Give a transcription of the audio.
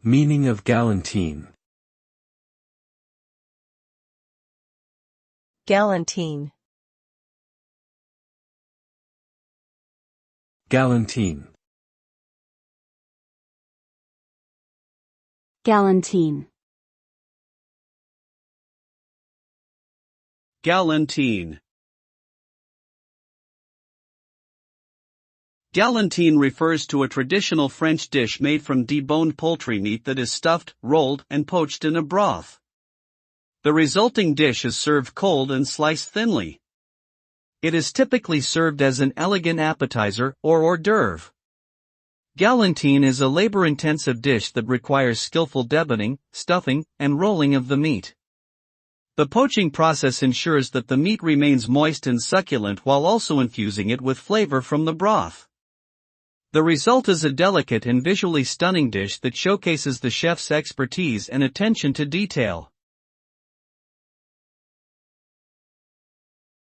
Meaning of galantine. Galantine. Galantine. Galantine. Galantine. Galantine refers to a traditional French dish made from deboned poultry meat that is stuffed, rolled, and poached in a broth. The resulting dish is served cold and sliced thinly. It is typically served as an elegant appetizer or hors d'oeuvre. Galantine is a labor-intensive dish that requires skillful deboning, stuffing, and rolling of the meat. The poaching process ensures that the meat remains moist and succulent while also infusing it with flavor from the broth. The result is a delicate and visually stunning dish that showcases the chef's expertise and attention to detail.